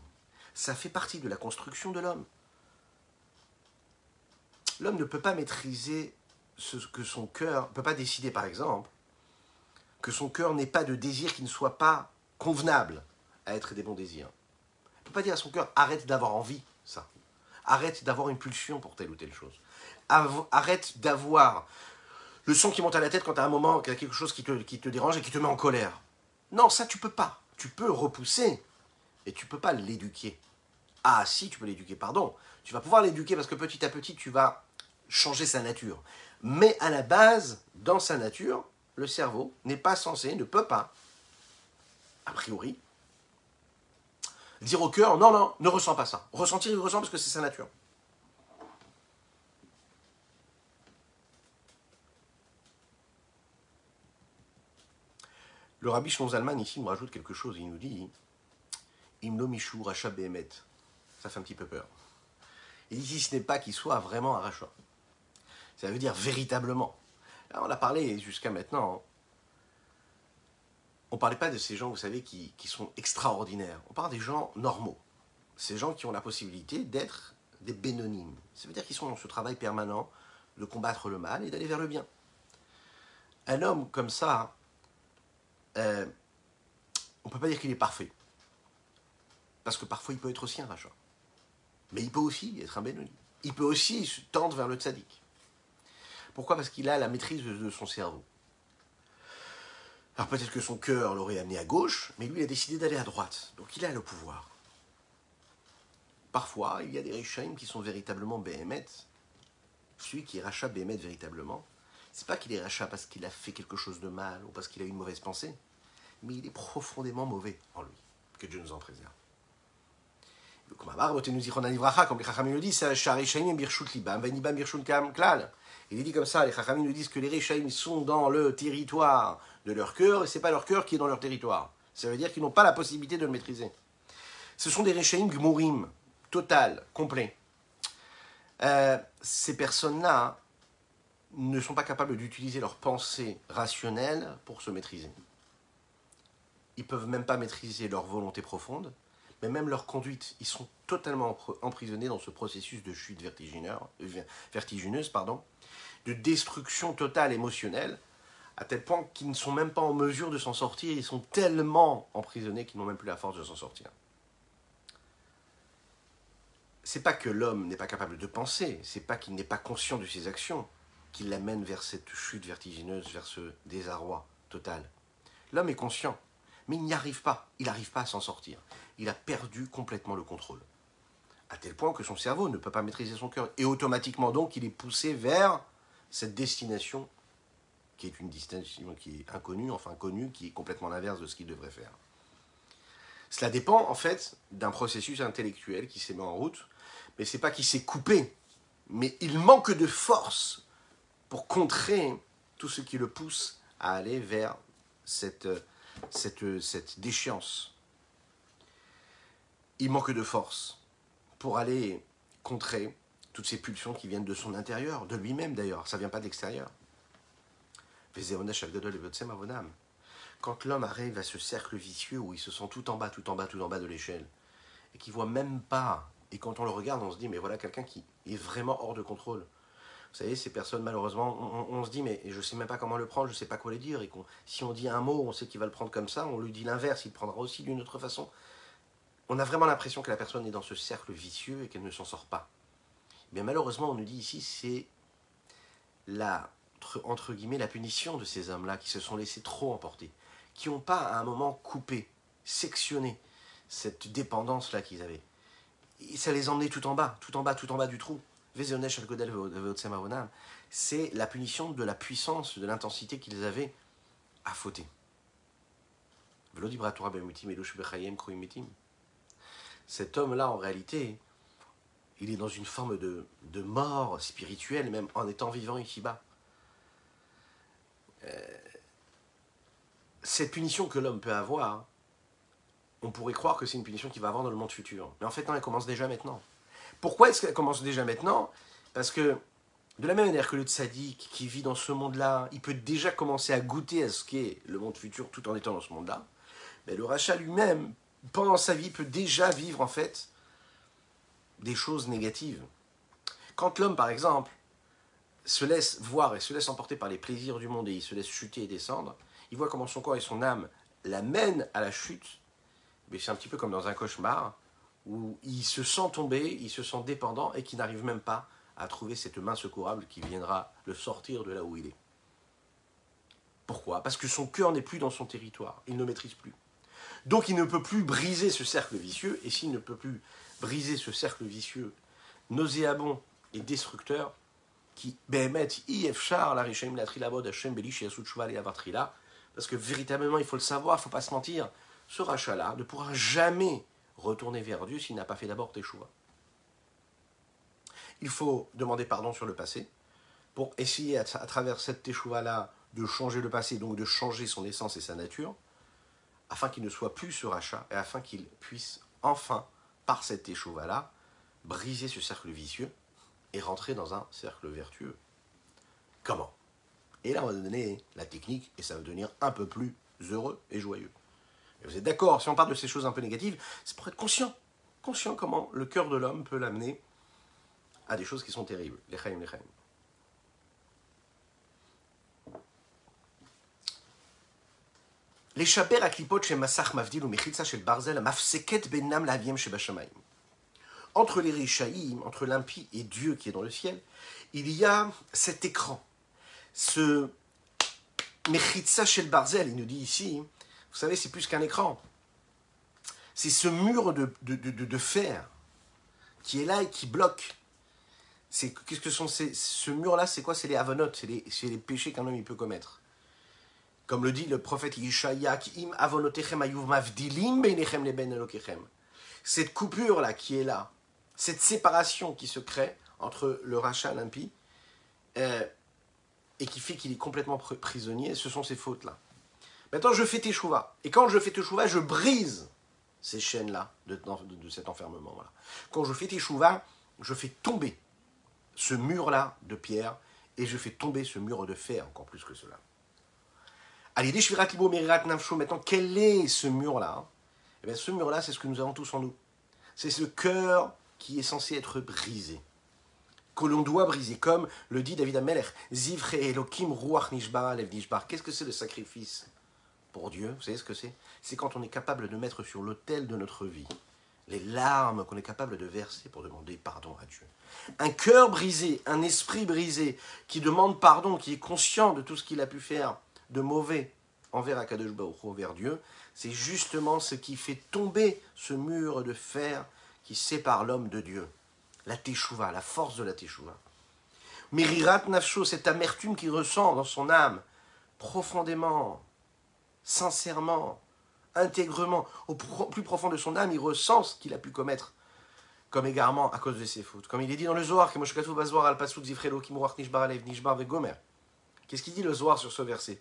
Ça fait partie de la construction de l'homme. L'homme ne peut pas maîtriser ce que son cœur, ne peut pas décider par exemple que son cœur n'ait pas de désir qui ne soit pas convenable à être des bons désirs. Il ne peut pas dire à son cœur arrête d'avoir envie, ça. Arrête d'avoir une pulsion pour telle ou telle chose. Arrête d'avoir le son qui monte à la tête quand tu as un moment, qu'il y a quelque chose qui te dérange et qui te met en colère. Non, ça tu peux pas. Tu peux repousser, et tu peux pas l'éduquer. Ah si, tu peux l'éduquer, pardon. Tu vas pouvoir l'éduquer parce que petit à petit, tu vas changer sa nature. Mais à la base, dans sa nature, le cerveau n'est pas censé, ne peut pas, a priori, dire au cœur, non, non, ne ressens pas ça. Ressentir, il ressent parce que c'est sa nature. Le rabbi Shlomo Zalman, ici, nous rajoute quelque chose. Il nous dit, Imlo Mishou Racha Behemet. Ça fait un petit peu peur. Il dit, si ce n'est pas qu'il soit vraiment un rachat. Ça veut dire véritablement. Là, on a parlé jusqu'à maintenant. On ne parlait pas de ces gens, vous savez, qui sont extraordinaires. On parle des gens normaux. Ces gens qui ont la possibilité d'être des bénonymes. Ça veut dire qu'ils sont dans ce travail permanent de combattre le mal et d'aller vers le bien. Un homme comme ça, on ne peut pas dire qu'il est parfait. Parce que parfois, il peut être aussi un rachat. Mais il peut aussi être un bénonyme. Il peut aussi se tendre vers le tzaddik. Pourquoi ? Parce qu'il a la maîtrise de son cerveau. Alors peut-être que son cœur l'aurait amené à gauche, mais lui il a décidé d'aller à droite. Donc il a le pouvoir. Parfois, il y a des Rishaim qui sont véritablement Béhémet. Celui qui est rachat Béhémet véritablement, c'est pas qu'il est rachat parce qu'il a fait quelque chose de mal ou parce qu'il a eu une mauvaise pensée, mais il est profondément mauvais en lui. Que Dieu nous en préserve. Comme les Chachamim nous disent, il est dit comme ça, les Chachamim nous disent que les Rishaim sont dans le territoire de leur cœur, et ce n'est pas leur cœur qui est dans leur territoire. Ça veut dire qu'ils n'ont pas la possibilité de le maîtriser. Ce sont des Rishaim gmurim, total, complet. Ces personnes-là ne sont pas capables d'utiliser leur pensée rationnelle pour se maîtriser. Ils ne peuvent même pas maîtriser leur volonté profonde, mais même leur conduite. Ils sont totalement emprisonnés dans ce processus de chute vertigineuse, de destruction totale émotionnelle, à tel point qu'ils ne sont même pas en mesure de s'en sortir. Ils sont tellement emprisonnés qu'ils n'ont même plus la force de s'en sortir. C'est pas que l'homme n'est pas capable de penser, c'est pas qu'il n'est pas conscient de ses actions qui l'amènent vers cette chute vertigineuse, vers ce désarroi total. L'homme est conscient, mais il n'y arrive pas. Il n'arrive pas à s'en sortir. Il a perdu complètement le contrôle. À tel point que son cerveau ne peut pas maîtriser son cœur. Et automatiquement, donc, il est poussé vers cette destination qui est une destination qui est inconnue, enfin connue, qui est complètement l'inverse de ce qu'il devrait faire. Cela dépend, en fait, d'un processus intellectuel qui s'est mis en route, mais ce n'est pas qu'il s'est coupé, mais il manque de force pour contrer tout ce qui le pousse à aller vers cette déchéance. Il manque de force pour aller contrer toutes ces pulsions qui viennent de son intérieur, de lui-même d'ailleurs, ça ne vient pas de l'extérieur. quand l'homme arrive à ce cercle vicieux où il se sent tout en bas, tout en bas, tout en bas de l'échelle, et qu'il ne voit même pas, et quand on le regarde, on se dit, mais voilà quelqu'un qui est vraiment hors de contrôle. Vous savez, ces personnes, malheureusement, on se dit, mais je ne sais même pas comment le prendre, je ne sais pas quoi le dire, et si on dit un mot, on sait qu'il va le prendre comme ça, on lui dit l'inverse, il le prendra aussi d'une autre façon. On a vraiment l'impression que la personne est dans ce cercle vicieux et qu'elle ne s'en sort pas. Mais malheureusement, on nous dit ici, c'est la, entre guillemets, la punition de ces hommes-là qui se sont laissés trop emporter, qui n'ont pas à un moment coupé, sectionné cette dépendance-là qu'ils avaient. Et ça les emmenait tout en bas, tout en bas, tout en bas du trou. C'est la punition de la puissance, de l'intensité qu'ils avaient à fauter. Cet homme-là, en réalité, il est dans une forme de mort spirituelle, même en étant vivant ici-bas. Cette punition que l'homme peut avoir, on pourrait croire que c'est une punition qu'il va avoir dans le monde futur. Mais en fait, non, elle commence déjà maintenant. Pourquoi est-ce qu'elle commence déjà maintenant? Parce que, de la même manière que le tzaddik qui vit dans ce monde-là, il peut déjà commencer à goûter à ce qu'est le monde futur tout en étant dans ce monde-là, mais le rachat lui-même, pendant sa vie, peut déjà vivre en fait des choses négatives. Quand l'homme, par exemple, se laisse voir et se laisse emporter par les plaisirs du monde et il se laisse chuter et descendre, il voit comment son corps et son âme l'amènent à la chute. Mais c'est un petit peu comme dans un cauchemar où il se sent tomber, il se sent dépendant et qui n'arrive même pas à trouver cette main secourable qui viendra le sortir de là où il est. Pourquoi? Parce que son cœur n'est plus dans son territoire, il ne maîtrise plus. Donc il ne peut plus briser ce cercle vicieux, et s'il ne peut plus briser ce cercle vicieux nauséabond et destructeur, qui parce que véritablement il faut le savoir, il ne faut pas se mentir, ce rachat-là ne pourra jamais retourner vers Dieu s'il n'a pas fait d'abord teshuva. Il faut demander pardon sur le passé pour essayer à travers cette teshuva-là de changer le passé, donc de changer son essence et sa nature, afin qu'il ne soit plus ce rachat et afin qu'il puisse enfin, par cette teshuva-là, briser ce cercle vicieux et rentrer dans un cercle vertueux. Comment? Et là, on va donner la technique et ça va devenir un peu plus heureux et joyeux. Et vous êtes d'accord, si on parle de ces choses un peu négatives, c'est pour être conscient comment le cœur de l'homme peut l'amener à des choses qui sont terribles. L'echaim. לשבר הקליפות שמסך מבדיל ומחיצה של ברזל המפסקת בינם לאביהם שבשמיים. Entre les Rishaïm, entre l'impie et Dieu qui est dans le ciel, il y a cet écran, ce Mechitza shel Barzel, il nous dit ici, vous savez, c'est plus qu'un écran. C'est ce mur de fer qui est là et qui bloque. Qu'est-ce que sont ce mur-là, c'est quoi? C'est les avonotes, c'est les péchés qu'un homme il peut commettre. Comme le dit le prophète Yeshaya, im avonotechem ayuv mavdilim beinechem leben elokechem. Cette coupure-là qui est là, cette séparation qui se crée entre le rachat, l'impie, et qui fait qu'il est complètement prisonnier, ce sont ces fautes-là. Maintenant, je fais teshuva. Et quand je fais teshuva, je brise ces chaînes-là de cet enfermement. Voilà. Quand je fais teshuva, je fais tomber ce mur-là de pierre et je fais tomber ce mur de fer, encore plus que cela. Maintenant, quel est ce mur-là? Eh bien, ce mur-là, c'est ce que nous avons tous en nous. C'est ce cœur qui est censé être brisé, que l'on doit briser, comme le dit David Amelech, Zivre Elokim Ruach Nishbar Lev Nishbar. Qu'est-ce que c'est le sacrifice pour Dieu? Vous savez ce que c'est? C'est quand on est capable de mettre sur l'autel de notre vie les larmes qu'on est capable de verser pour demander pardon à Dieu. Un cœur brisé, un esprit brisé, qui demande pardon, qui est conscient de tout ce qu'il a pu faire de mauvais envers Akadosh Baruch Hu, envers Dieu, c'est justement ce qui fait tomber ce mur de fer qui sépare l'homme de Dieu. La teshuva, la force de la teshuva. Mirirat nafsho, cette amertume qu'il ressent dans son âme, profondément, sincèrement, intègrement, au plus profond de son âme, il ressent ce qu'il a pu commettre comme égarement à cause de ses fautes. Comme il est dit dans le Zohar, qu'est-ce qu'il dit le Zohar sur ce verset?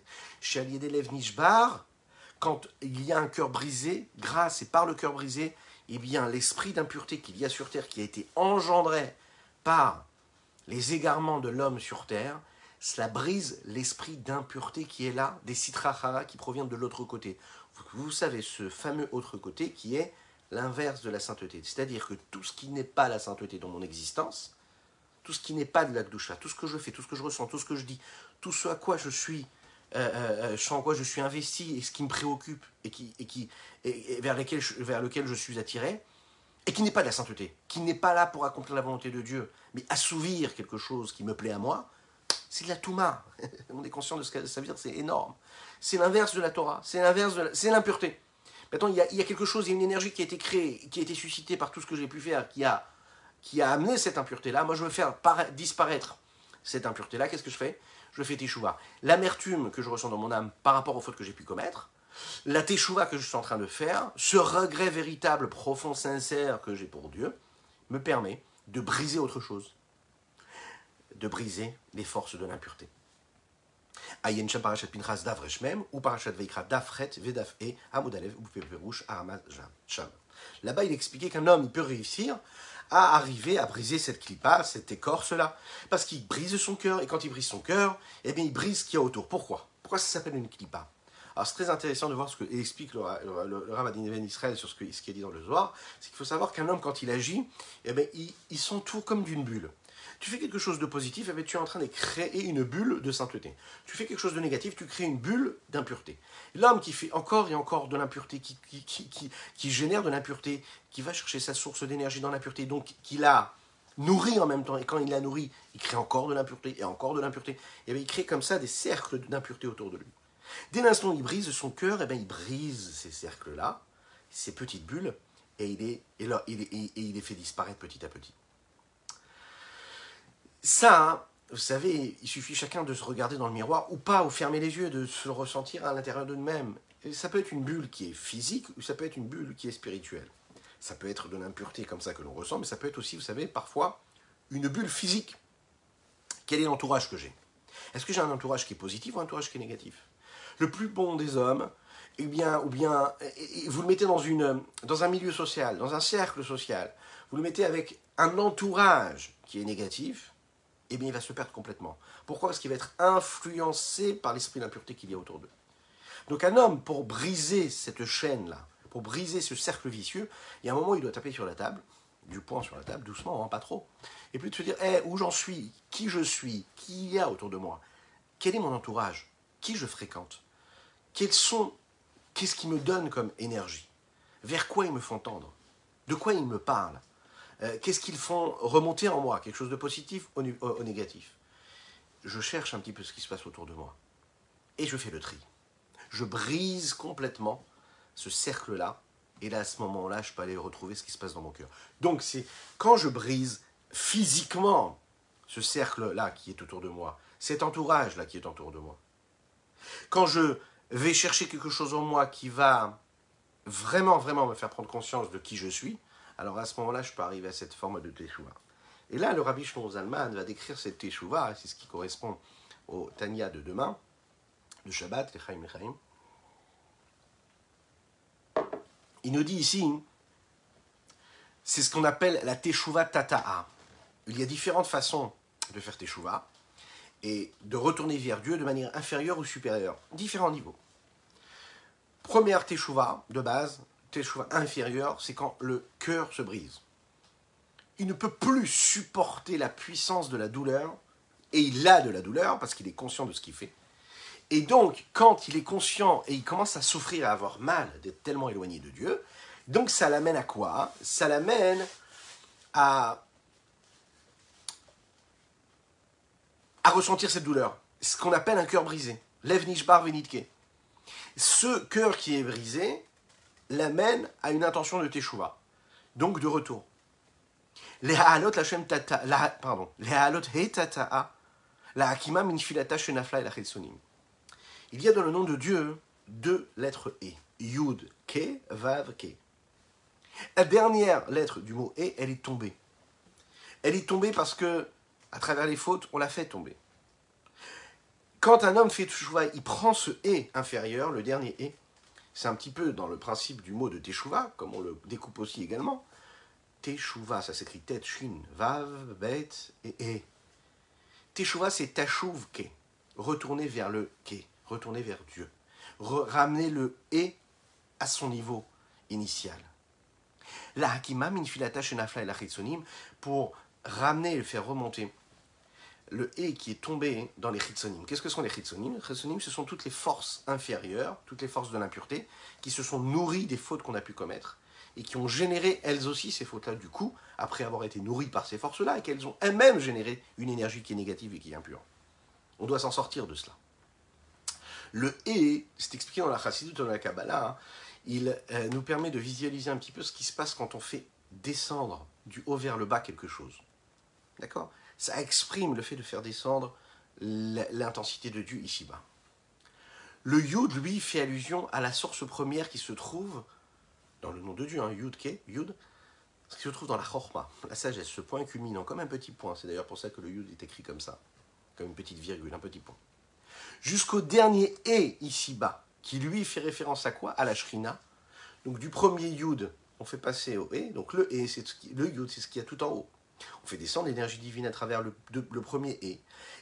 Quand il y a un cœur brisé, grâce et par le cœur brisé, eh bien l'esprit d'impureté qu'il y a sur terre, qui a été engendré par les égarements de l'homme sur terre, cela brise l'esprit d'impureté qui est là, des sitrachara qui proviennent de l'autre côté. Vous savez, ce fameux autre côté qui est l'inverse de la sainteté. C'est-à-dire que tout ce qui n'est pas la sainteté dans mon existence, tout ce qui n'est pas de la Kedusha, tout ce que je fais, tout ce que je ressens, tout ce que je dis, tout ce à quoi je suis, en quoi je suis investi et ce qui me préoccupe et vers lequel je suis attiré, et qui n'est pas de la sainteté, qui n'est pas là pour accomplir la volonté de Dieu, mais assouvir quelque chose qui me plaît à moi, c'est de la Touma. On est conscient de ce que ça veut dire, c'est énorme. C'est l'inverse de la Torah, c'est l'impureté. Maintenant, il y a quelque chose, il y a une énergie qui a été créée, qui a été suscitée par tout ce que j'ai pu faire, qui a amené cette impureté-là. Moi, je veux faire disparaître cette impureté-là. Qu'est-ce que je fais? Je fais teshuva. L'amertume que je ressens dans mon âme par rapport aux fautes que j'ai pu commettre, la teshuva que je suis en train de faire, ce regret véritable, profond, sincère que j'ai pour Dieu, me permet de briser autre chose, de briser les forces de l'impureté. Ayen Sham Parashat Pinchas Dav Resh Mem ou Parashat Veikra Dafret Vedaf E Amud Alev ou Peperouche Aramaz Sham. Là-bas, il expliquait qu'un homme il peut réussir à arriver à briser cette clipa, cette écorce-là, parce qu'il brise son cœur, et quand il brise son cœur, eh bien, il brise ce qu'il y a autour. Pourquoi ça s'appelle une clipa? Alors, c'est très intéressant de voir ce que explique le Rav Adin Ben Israël sur ce qui est dit dans le Zohar. C'est qu'il faut savoir qu'un homme, quand il agit, eh bien, il s'entoure comme d'une bulle. Tu fais quelque chose de positif, eh bien, tu es en train de créer une bulle de sainteté. Tu fais quelque chose de négatif, tu crées une bulle d'impureté. L'homme qui fait encore et encore de l'impureté, qui génère de l'impureté, qui va chercher sa source d'énergie dans l'impureté, donc qui la nourrit en même temps, et quand il la nourrit, il crée encore de l'impureté, et encore de l'impureté, et bien, il crée comme ça des cercles d'impureté autour de lui. Dès l'instant où il brise son cœur, eh bien, il brise ces cercles-là, ces petites bulles, et il les fait disparaître petit à petit. Ça, vous savez, il suffit chacun de se regarder dans le miroir, ou pas, ou fermer les yeux, de se ressentir à l'intérieur de nous-mêmes. Ça peut être une bulle qui est physique, ou ça peut être une bulle qui est spirituelle. Ça peut être de l'impureté comme ça que l'on ressent, mais ça peut être aussi, vous savez, parfois, une bulle physique. Quel est l'entourage que j'ai? Est-ce que j'ai un entourage qui est positif ou un entourage qui est négatif? Le plus bon des hommes, eh bien, vous le mettez dans un milieu social, dans un cercle social, vous le mettez avec un entourage qui est négatif, eh bien, il va se perdre complètement. Pourquoi? Parce qu'il va être influencé par l'esprit d'impureté qu'il y a autour d'eux. Donc un homme, pour briser cette chaîne-là, pour briser ce cercle vicieux, il y a un moment où il doit taper sur la table, du poing sur la table, doucement, hein, pas trop, et puis de se dire, où j'en suis, qui je suis, qui il y a autour de moi, quel est mon entourage, qui je fréquente, qu'est-ce qui me donne comme énergie, vers quoi ils me font tendre, de quoi ils me parlent, qu'est-ce qu'ils font remonter en moi, quelque chose de positif ou négatif. Je cherche un petit peu ce qui se passe autour de moi. Et je fais le tri. Je brise complètement ce cercle-là. Et là, à ce moment-là, je peux aller retrouver ce qui se passe dans mon cœur. Donc, c'est quand je brise physiquement ce cercle-là qui est autour de moi, cet entourage-là qui est autour de moi, quand je vais chercher quelque chose en moi qui va vraiment, vraiment me faire prendre conscience de qui je suis, alors à ce moment-là, je peux arriver à cette forme de teshuva. Et là, le Rabbi Shlomo Zalman va décrire cette teshuva, c'est ce qui correspond au Tanya de demain, de Shabbat, Lechaim Lechaim. Il nous dit ici, c'est ce qu'on appelle la teshuva tata'a. Il y a différentes façons de faire teshuva et de retourner vers Dieu de manière inférieure ou supérieure, différents niveaux. Première teshuva de base, teshuva inférieure, c'est quand le cœur se brise. Il ne peut plus supporter la puissance de la douleur, et il a de la douleur parce qu'il est conscient de ce qu'il fait. Et donc, quand il est conscient et il commence à souffrir, à avoir mal d'être tellement éloigné de Dieu, donc ça l'amène à quoi? Ça l'amène à ressentir cette douleur, ce qu'on appelle un cœur brisé. Lev nishbar venitke. Ce cœur qui est brisé l'amène à une intention de teshuva, donc de retour. Les ha'alot lachem tata, les ha'alot he tata'a, la hakima min filata shenafla et la chetsonim. Il y a dans le nom de Dieu 2 lettres E. Yud, Ke, Vav, Ke. La dernière lettre du mot E, elle est tombée. Elle est tombée parce que, à travers les fautes, on l'a fait tomber. Quand un homme fait teshuva, il prend ce E inférieur, le dernier E. C'est un petit peu dans le principe du mot de teshuva, comme on le découpe aussi également. Teshuva, ça s'écrit tet, shin, vav, bet et E. Teshuvah, c'est tashuv ke, retourner vers le ke, retourner vers Dieu, ramener le et à son niveau initial. La hakima min filata shenafla et la chitzonim, pour ramener et faire remonter le et qui est tombé dans les chitzonim. Qu'est-ce que sont les chitzonim? Les chitzonim, ce sont toutes les forces inférieures, toutes les forces de l'impureté, qui se sont nourries des fautes qu'on a pu commettre, et qui ont généré elles aussi ces fautes-là, du coup, après avoir été nourries par ces forces-là, et qu'elles ont elles-mêmes généré une énergie qui est négative et qui est impure. On doit s'en sortir de cela. Le et, c'est expliqué dans la Chassidut, dans la Kabbalah, hein, il nous permet de visualiser un petit peu ce qui se passe quand on fait descendre du haut vers le bas quelque chose. D'accord? Ça exprime le fait de faire descendre l'intensité de Dieu ici-bas. Le Yud, lui, fait allusion à la source première qui se trouve dans le nom de Dieu, hein, Yud, Ke, Yud, ce qui se trouve dans la Chorma, la sagesse, ce point culminant, comme un petit point. C'est d'ailleurs pour ça que le Yud est écrit comme ça, comme une petite virgule, un petit point. Jusqu'au dernier E ici-bas, qui lui fait référence à quoi? À la Shrina. Donc du premier Yud, on fait passer au E, donc le E, le Yud, c'est ce qu'il y a tout en haut. On fait descendre l'énergie divine à travers le premier E.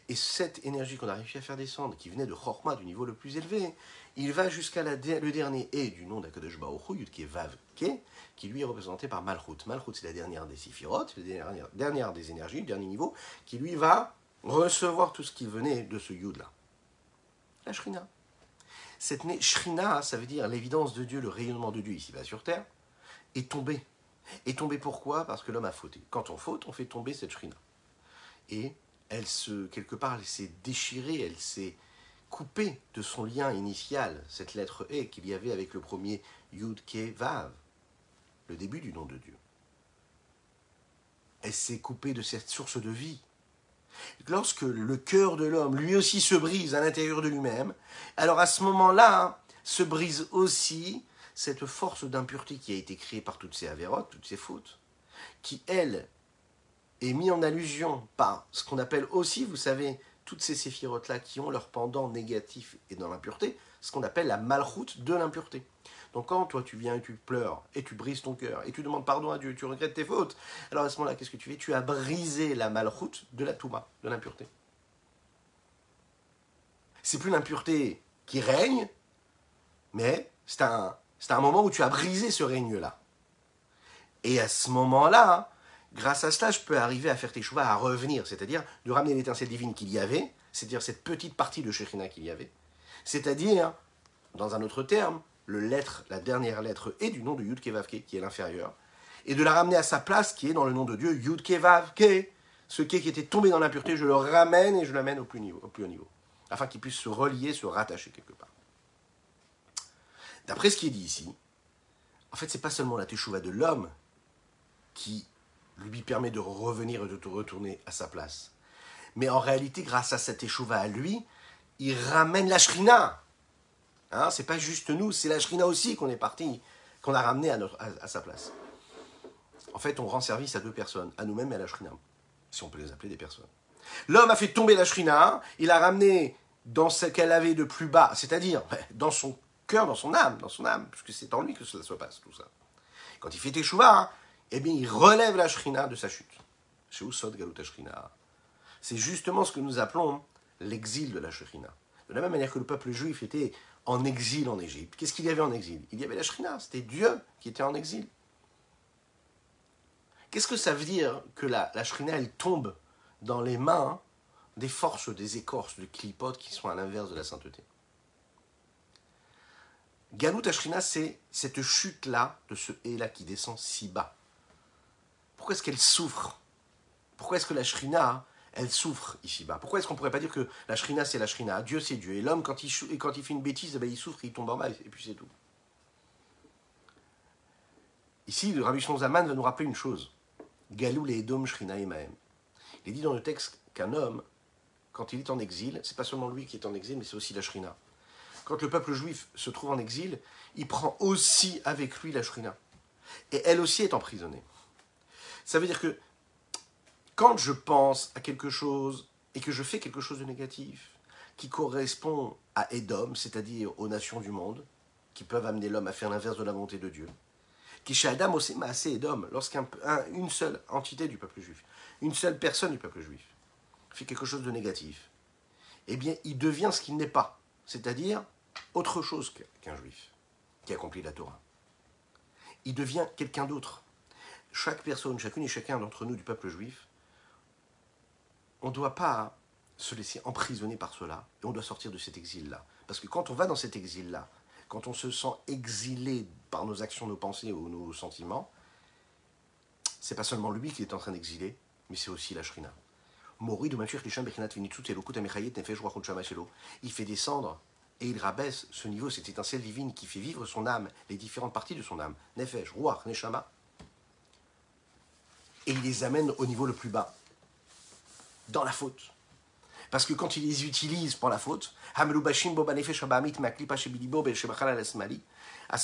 Et cette énergie qu'on a réussi à faire descendre, qui venait de Chorma, du niveau le plus élevé, il va jusqu'à le dernier E du nom d'Akadosh Baruch Hu, Yud Ke Vav Ke, qui lui est représenté par Malchut. Malchut, c'est la dernière des Siphiroth, la dernière des énergies, le dernier niveau, qui lui va recevoir tout ce qui venait de ce Yud-là. La Shrina. Cette Shrina, ça veut dire l'évidence de Dieu, le rayonnement de Dieu ici-bas sur terre, est tombée. Est tombée pourquoi? Parce que l'homme a fauté. Quand on faute, on fait tomber cette Shrina. Et quelque part, elle s'est déchirée, elle s'est coupée de son lien initial, cette lettre E qu'il y avait avec le premier Yud Ke Vav, le début du nom de Dieu. Elle s'est coupée de cette source de vie. Lorsque le cœur de l'homme, lui aussi, se brise à l'intérieur de lui-même, alors à ce moment-là, se brise aussi cette force d'impureté qui a été créée par toutes ces avérotes, toutes ces fautes, qui, elle, est mise en allusion par ce qu'on appelle aussi, vous savez, toutes ces séphirotes-là qui ont leur pendant négatif et dans l'impureté, ce qu'on appelle la malchoute de l'impureté. Donc quand toi tu viens et tu pleures, et tu brises ton cœur, et tu demandes pardon à Dieu, tu regrettes tes fautes, alors à ce moment-là, qu'est-ce que tu fais? Tu as brisé la malchoute de la touma, de l'impureté. C'est plus l'impureté qui règne, mais c'est un moment où tu as brisé ce règne-là. Et à ce moment-là, grâce à cela, je peux arriver à faire teshuvah, à revenir, c'est-à-dire de ramener l'étincelle divine qu'il y avait, c'est-à-dire cette petite partie de Shekhinah qu'il y avait, c'est-à-dire, dans un autre terme, la dernière lettre est du nom de Yud Ke Vav Ke, qui est l'inférieur, et de la ramener à sa place, qui est dans le nom de Dieu, Yud Ke Vav Ke, ce qui était tombé dans l'impureté, je le ramène et je l'amène au plus haut niveau, afin qu'il puisse se relier, se rattacher quelque part. D'après ce qui est dit ici, en fait, c'est pas seulement la teshuvah de l'homme qui lui permet de revenir et de retourner à sa place, mais en réalité, grâce à cette teshuvah à lui, il ramène la Shrina. Hein, c'est pas juste nous, c'est la Shrina aussi qu'on a ramené à sa place. En fait, on rend service à deux personnes, à nous-mêmes et à la Shrina, si on peut les appeler des personnes. L'homme a fait tomber la Shrina, il a ramené dans ce qu'elle avait de plus bas, c'est-à-dire dans son cœur, dans son âme, puisque c'est en lui que cela se passe, tout ça. Quand il fait teshuvah, eh bien, il relève la Shrina de sa chute. Chez Usod Galut Shrina. C'est justement ce que nous appelons l'exil de la Shrina. De la même manière que le peuple juif était en exil en Égypte. Qu'est-ce qu'il y avait en exil? Il y avait la Shrina, c'était Dieu qui était en exil. Qu'est-ce que ça veut dire que la Shrina, elle tombe dans les mains des forces, des écorces, des clipotes qui sont à l'inverse de la sainteté? Galut Shrina, c'est cette chute-là, de ce et-là qui descend si bas. Pourquoi est-ce qu'elle souffre? Pourquoi est-ce que la Shrina, elle souffre ici-bas? Pourquoi est-ce qu'on ne pourrait pas dire que la Shrina, c'est la Shrina? Dieu, c'est Dieu. Et l'homme, quand il fait une bêtise, il souffre, il tombe en bas, et puis c'est tout. Ici, le Rabbi Shlomo Zalman va nous rappeler une chose. Galou le Edom Shrina Emahem. Il est dit dans le texte qu'un homme, quand il est en exil, c'est pas seulement lui qui est en exil, mais c'est aussi la Shrina. Quand le peuple juif se trouve en exil, il prend aussi avec lui la Shrina. Et elle aussi est emprisonnée. Ça veut dire que quand je pense à quelque chose et que je fais quelque chose de négatif, qui correspond à Edom, c'est-à-dire aux nations du monde, qui peuvent amener l'homme à faire l'inverse de la volonté de Dieu, qui chez Adam aussi Maasé Edom, lorsqu'une seule entité du peuple juif, une seule personne du peuple juif, fait quelque chose de négatif, eh bien, il devient ce qu'il n'est pas, c'est-à-dire autre chose qu'un juif qui accomplit la Torah. Il devient quelqu'un d'autre. Chaque personne, chacune et chacun d'entre nous du peuple juif, on ne doit pas se laisser emprisonner par cela, et on doit sortir de cet exil-là. Parce que quand on va dans cet exil-là, quand on se sent exilé par nos actions, nos pensées ou nos sentiments, c'est pas seulement lui qui est en train d'exiler, mais c'est aussi la Shrina. Il fait descendre et il rabaisse ce niveau, cette étincelle divine qui fait vivre son âme, les différentes parties de son âme, Nefesh, Ruach, Neshama, et il les amène au niveau le plus bas, dans la faute. Parce que quand il les utilise pour la faute, à ce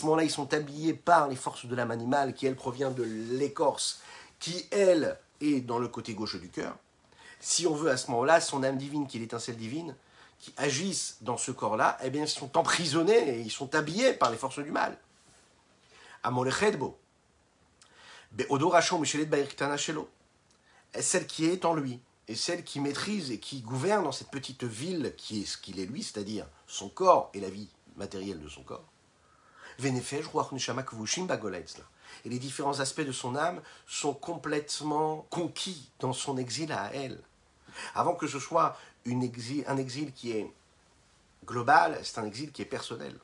moment-là, ils sont habillés par les forces de l'âme animale qui, elle, provient de l'écorce, qui, elle, est dans le côté gauche du cœur. Si on veut, à ce moment-là, son âme divine, qui est l'étincelle divine, qui agissent dans ce corps-là, eh bien, ils sont emprisonnés et ils sont habillés par les forces du mal. Celle qui est en lui, et celle qui maîtrise et qui gouverne dans cette petite ville qui est ce qu'il est lui, c'est-à-dire son corps et la vie matérielle de son corps. Et les différents aspects de son âme sont complètement conquis dans son exil à elle. Avant que ce soit un exil qui est global, c'est un exil qui est personnel.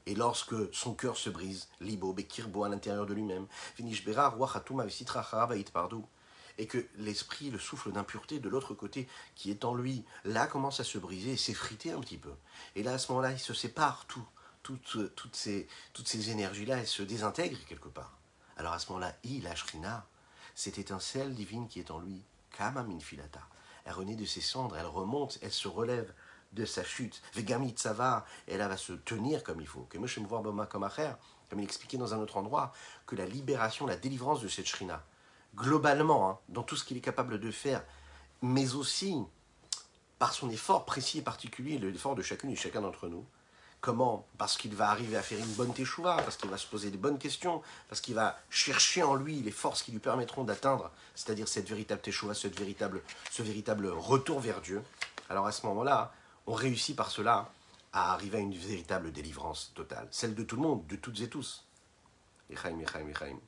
Et lorsque son cœur se brise, libo, bekirbo à l'intérieur de lui-même, et que l'esprit, le souffle d'impureté de l'autre côté qui est en lui, là commence à se briser et s'effriter un petit peu. Et là, à ce moment-là, il se sépare toutes ces énergies-là, elles se désintègrent quelque part. Alors à ce moment-là, la Shrina, cette étincelle divine qui est en lui, Kama min filata, elle renaît de ses cendres, elle remonte, elle se relève de sa chute. Vegamit Sava, elle va se tenir comme il faut. Comme il expliquait dans un autre endroit, que la libération, la délivrance de cette Shrina, globalement, dans tout ce qu'il est capable de faire, mais aussi par son effort précis et particulier, l'effort de chacune et chacun d'entre nous. Comment? Parce qu'il va arriver à faire une bonne teshuva, parce qu'il va se poser des bonnes questions, parce qu'il va chercher en lui les forces qui lui permettront d'atteindre, c'est-à-dire cette véritable teshuva, ce véritable retour vers Dieu. Alors à ce moment-là, on réussit par cela à arriver à une véritable délivrance totale, celle de tout le monde, de toutes et tous. Echaim, Echaim, Echaim.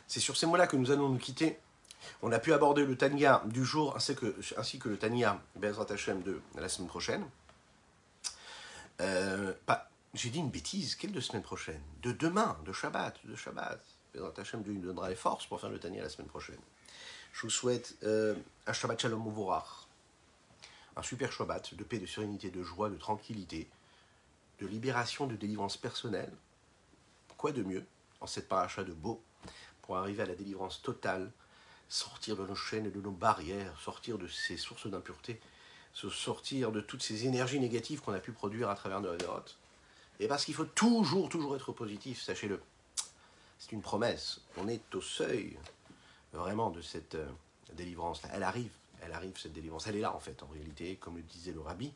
C'est sur ces mots-là que nous allons nous quitter. On a pu aborder le Tanya du jour ainsi que le Tanya Be'ezrat Hashem de la semaine prochaine. J'ai dit une bêtise, quelle de semaine prochaine? De demain, de Shabbat. Be'ezrat Hashem Dieu nous donnera les forces pour faire le Tanya la semaine prochaine. Je vous souhaite un Shabbat Shalom Uvorach, un super Shabbat de paix, de sérénité, de joie, de tranquillité, de libération, de délivrance personnelle. Quoi de mieux en cette paracha de Beau pour arriver à la délivrance totale, sortir de nos chaînes et de nos barrières, sortir de ces sources d'impureté, sortir de toutes ces énergies négatives qu'on a pu produire à travers nos avérotes. Et parce qu'il faut toujours être positif, sachez-le. C'est une promesse. On est au seuil, vraiment, de cette délivrance-là. Elle arrive cette délivrance. Elle est là, en fait, en réalité, comme le disait le Rabbi,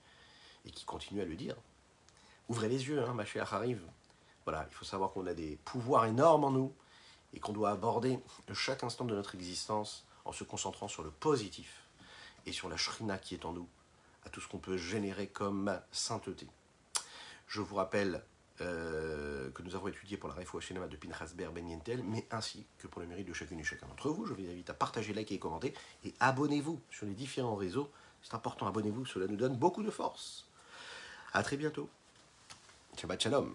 et qui continue à le dire. Ouvrez les yeux, Mashiach arrive. Voilà, il faut savoir qu'on a des pouvoirs énormes en nous, et qu'on doit aborder chaque instant de notre existence en se concentrant sur le positif et sur la Shrina qui est en nous, à tout ce qu'on peut générer comme sainteté. Je vous rappelle que nous avons étudié pour la Refoua Shenema de Pinchas Ber Ben Yentel, mais ainsi que pour le mérite de chacune et chacun d'entre vous. Je vous invite à partager, liker et commenter, et abonnez-vous sur les différents réseaux. C'est important, abonnez-vous, cela nous donne beaucoup de force. À très bientôt. Shabbat Shalom.